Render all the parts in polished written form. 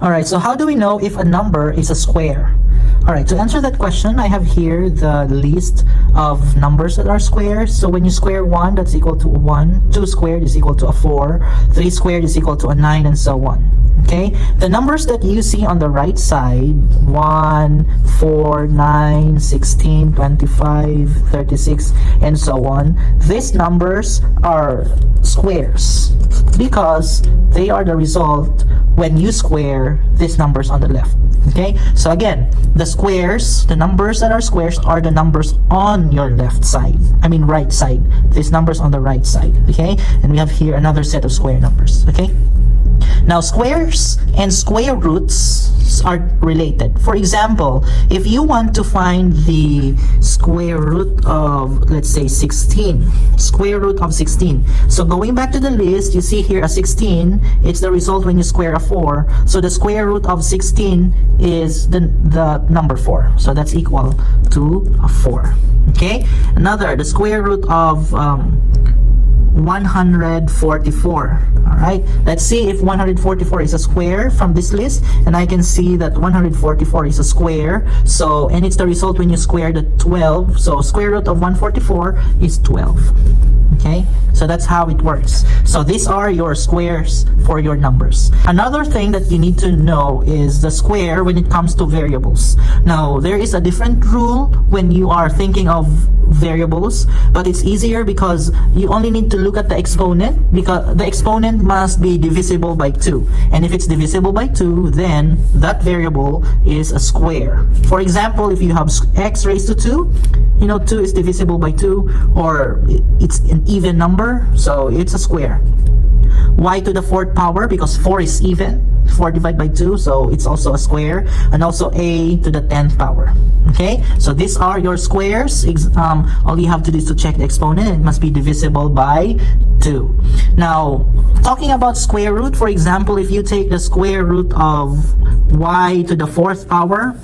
Alright, so how do we know if a number is a square? Alright, to answer that question, I have here the list of numbers that are squares. So when you square 1, that's equal to 1. 2 squared is equal to a 4. 3 squared is equal to a 9, and so on. Okay, the numbers that you see on the right side, 1, 4, 9, 16, 25, 36, and so on, these numbers are squares because they are the result when you square these numbers on the left. Okay, so again, the squares, the numbers that are squares are the numbers on your left side, I mean right side, these numbers on the right side. Okay, and we have here another set of square numbers. Okay, now squares and square roots are related. For example, if you want to find the square root of, let's say, 16, square root of 16, so going back to the list, you see here a 16, it's the result when you square a 4, so the square root of 16 is the number 4, so that's equal to a 4. Okay, another, the square root of 144. Alright, let's see if 144 is a square from this list, and I can see that 144 is a square, so, and it's the result when you square the 12, so square root of 144 is 12. Okay, so that's how it works. So these are your squares for your numbers. Another thing that you need to know is the square when it comes to variables. Now, there is a different rule when you are thinking of variables, but it's easier because you only need to look at the exponent, because the exponent must be divisible by 2, and if it's divisible by 2, then that variable is a square. For example, if you have x raised to 2, you know 2 is divisible by 2, or it's an even number, so it's a square. Y to the 4th power, because 4 is even, 4 divided by 2, so it's also a square, and also a to the 10th power. Okay, so these are your squares. All you have to do is to check the exponent, and it must be divisible by 2. Now, talking about square root, for example, if you take the square root of y to the 4th power,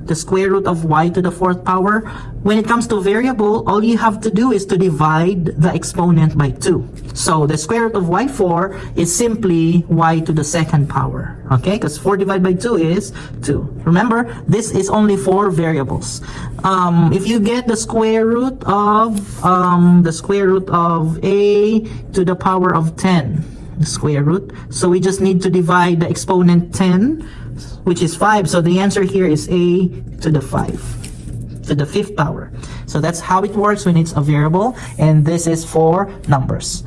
the square root of y to the 4th power, when it comes to variable, all you have to do is to divide the exponent by 2. So the square root of y4 is simply y to the 2nd power. Okay, because 4 divided by 2 is 2. Remember, this is only for variables. If you get the square root of a to the power of 10, the square root, so we just need to divide the exponent 10, which is 5, so the answer here is a to the 5, to the 5th power. So that's how it works when it's a variable, and this is for numbers.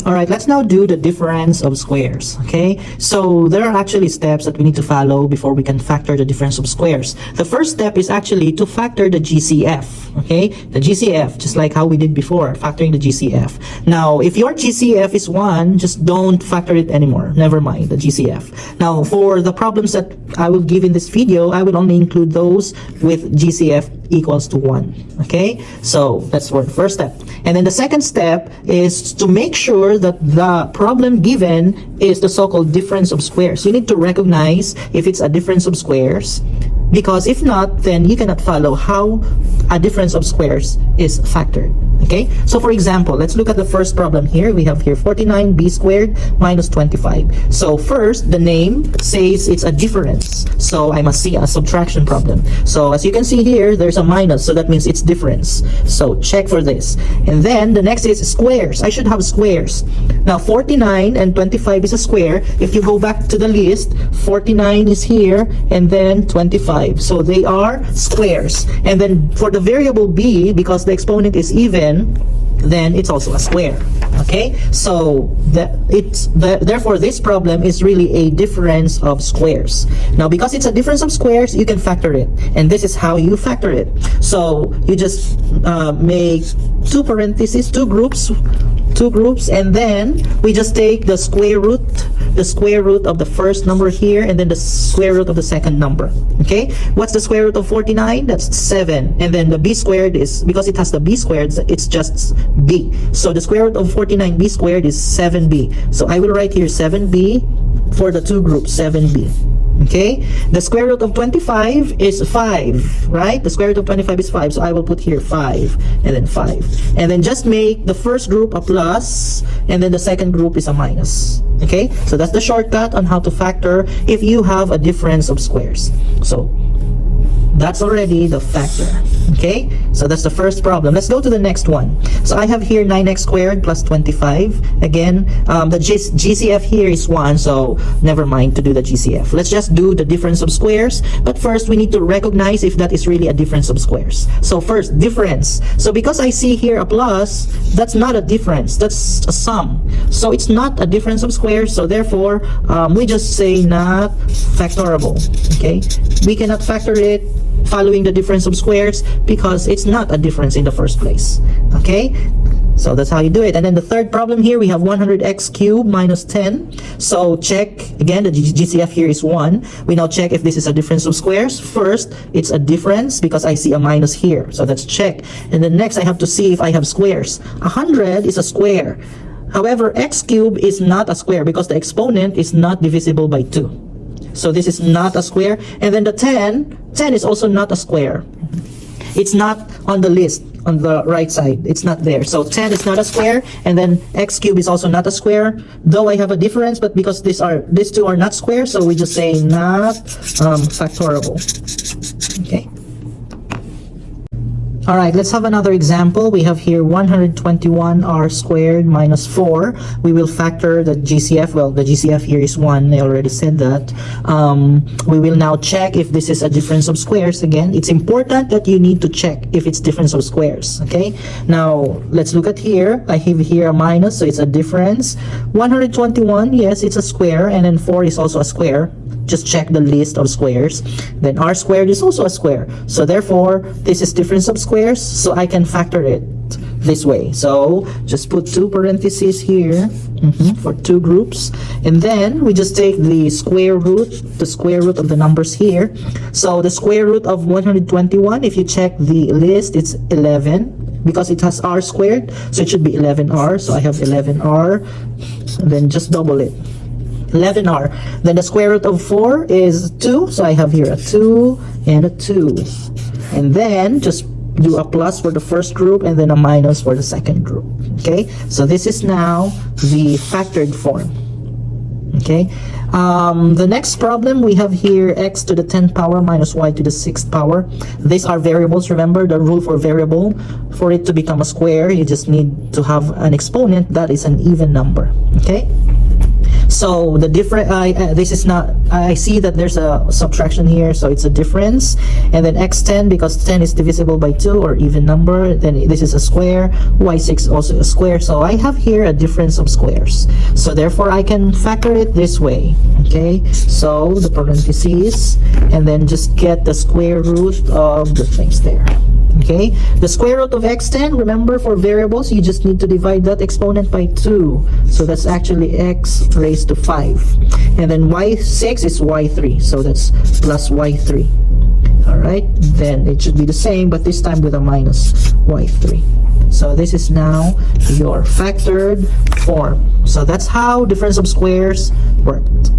Alright, let's now do the difference of squares. Okay, so there are actually steps that we need to follow before we can factor the difference of squares. The first step is actually to factor the GCF. Okay, the GCF, just like how we did before, factoring the GCF. Now, if your GCF is 1, just don't factor it anymore. Never mind the GCF. Now, for the problems that I will give in this video, I will only include those with GCF equals to 1. Okay, so that's for the first step. And then the second step is to make sure that the problem given is the so-called difference of squares. You need to recognize if it's a difference of squares, because if not, then you cannot follow how a difference of squares is factored. Okay, so for example, let's look at the first problem here. We have here 49b squared minus 25. So first, the name says it's a difference, so I must see a subtraction problem. So as you can see here, there's a minus, so that means it's difference. So check for this. And then the next is squares. I should have squares. Now 49 and 25 is a square. If you go back to the list, 49 is here and then 25. So they are squares. And then for the variable b, because the exponent is even, then it's also a square. Okay, so therefore this problem is really a difference of squares. Now because it's a difference of squares, you can factor it, and this is how you factor it. So you just make two parentheses, two groups, and then we just take the square root of the first number here, and then the square root of the second number. Okay, what's the square root of 49? That's 7. And then the b squared is, because it has the b squared, it's just b. So the square root of 49b squared is 7b. So I will write here 7b for the two groups, 7b. Okay, the square root of 25 is 5, right? The square root of 25 is 5, so I will put here 5 and then 5, and then just make the first group a plus and then the second group is a minus. Okay, so that's the shortcut on how to factor if you have a difference of squares. So that's already the factor. Okay, so that's the first problem. Let's go to the next one. So I have here 9x squared plus 25. Again, the GCF here is 1, so never mind to do the GCF. Let's just do the difference of squares. But first, we need to recognize if that is really a difference of squares. So first, difference. So because I see here a plus, that's not a difference. That's a sum. So it's not a difference of squares. So therefore, we just say not factorable. Okay, we cannot factor it following the difference of squares because it's not a difference in the first place. Okay, so that's how you do it. And then the third problem here, we have 100x cubed minus 10. So check again, the GCF here is 1. We now check if this is a difference of squares. First, it's a difference because I see a minus here, so that's check. And then next I have to see if I have squares. 100 is a square. However, x cubed is not a square because the exponent is not divisible by 2. So this is not a square. And then the 10 is also not a square. It's not on the list on the right side. It's not there. So 10 is not a square, and then x cubed is also not a square. Though I have a difference, but because these two are not square, so we just say not factorable. Okay. All right, let's have another example. We have here 121r squared minus 4. We will factor the GCF. Well, the GCF here is 1. I already said that. We will now check if this is a difference of squares. Again, it's important that you need to check if it's difference of squares. Okay. Now, let's look at here. I have here a minus, so it's a difference. 121, yes, it's a square, and then 4 is also a square. Just check the list of squares. Then r squared is also a square. So therefore, this is difference of squares, so I can factor it this way. So just put 2 parentheses here for 2 groups, and then we just take the square root of the numbers here. So the square root of 121, if you check the list, it's 11 because it has r squared, so it should be 11r. So I have 11r, and then just double it. 11r. Then the square root of 4 is 2, so I have here a 2 and a 2. And then just do a plus for the first group and then a minus for the second group. Okay, so this is now the factored form. Okay, the next problem we have here, x to the 10th power minus y to the 6th power. These are variables. Remember the rule for variable: for it to become a square, you just need to have an exponent that is an even number. Okay, so the different this is not, I see that there's a subtraction here, so it's a difference. And then x10, because 10 is divisible by 2 or even number, then this is a square. Y6 also a square, so I have here a difference of squares, so therefore I can factor it this way. Okay, so the parentheses, and then just get the square root of the things there. Okay, the square root of x10, remember for variables you just need to divide that exponent by 2, so that's actually x raised to 5, and then y6 is y3, so that's plus y3. All right, then it should be the same, but this time with a minus y3. So this is now your factored form. So that's how difference of squares worked.